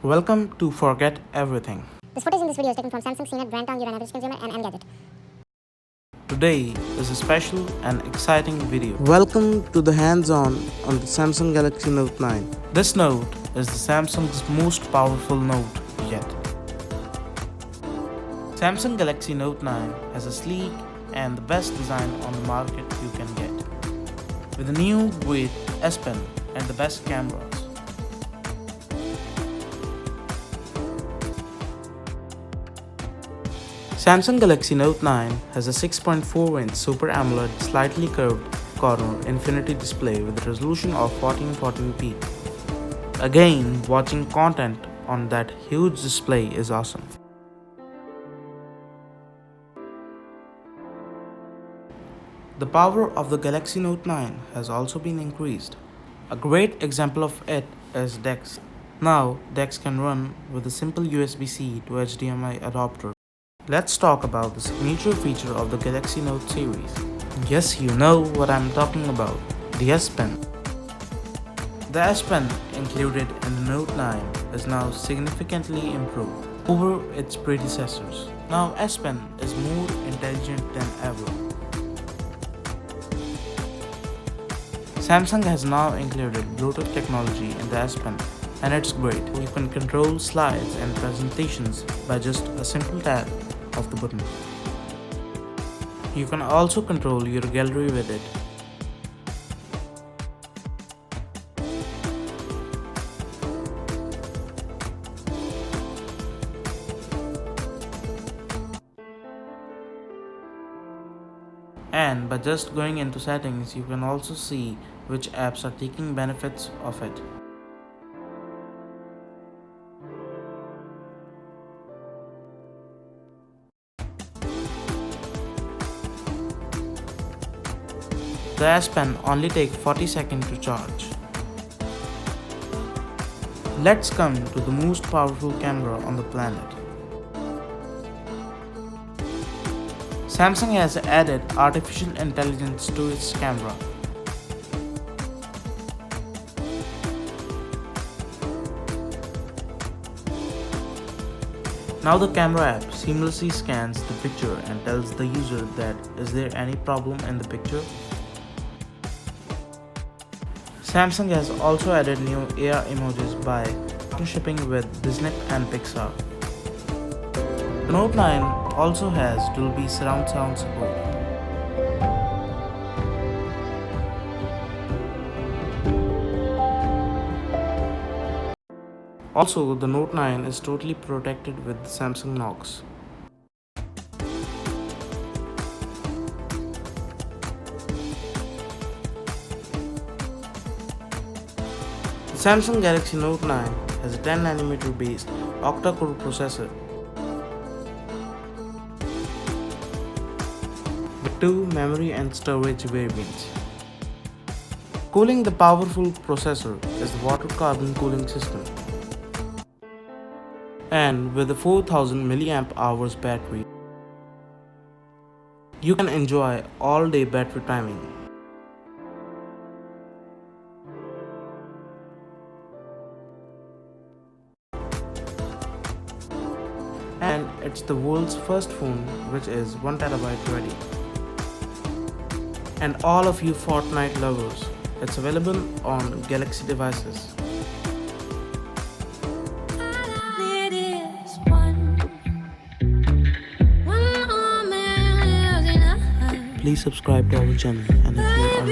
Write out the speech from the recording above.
Welcome to Forget Everything. This footage in this video is taken from Samsung CNET Brand Town, You're an Average Consumer, and Engadget. Today is a special and exciting video. Welcome to the hands-on on the Samsung Galaxy Note 9. This Note is the Samsung's most powerful Note yet. Samsung Galaxy Note 9 has a sleek and the best design on the market you can get, with a new great S Pen and the best cameras. Samsung Galaxy Note 9 has a 6.4-inch Super AMOLED slightly curved corner infinity display with a resolution of 1440p. Again, watching content on that huge display is awesome. The power of the Galaxy Note 9 has also been increased. A great example of it is DeX. Now, DeX can run with a simple USB-C to HDMI adapter. Let's talk about the signature feature of the Galaxy Note series. Yes, you know what I'm talking about, the S Pen. The S Pen included in the Note 9 is now significantly improved over its predecessors. Now S Pen is more intelligent than ever. Samsung has now included Bluetooth technology in the S Pen, and it's great. You can control slides and presentations by just a simple tap of the button. You can also control your gallery with it. And by just going into settings, you can also see which apps are taking benefits of it. The S Pen only takes 40 seconds to charge. Let's come to the most powerful camera on the planet. Samsung has added artificial intelligence to its camera. Now the camera app seamlessly scans the picture and tells the user that is there any problem in the picture. Samsung has also added new AR emojis by partnering with Disney and Pixar. The Note 9 also has Dolby surround sound support. Also, the Note 9 is totally protected with Samsung Knox. The Samsung Galaxy Note 9 has a 10nm based octa-core processor with 2 memory and storage variants. Cooling the powerful processor is the water carbon cooling system. And with a 4000 mAh battery, you can enjoy all-day battery timing. And it's the world's first phone which is 1TB ready. And all of you Fortnite lovers, it's available on Galaxy devices. Please subscribe to our channel, and if you are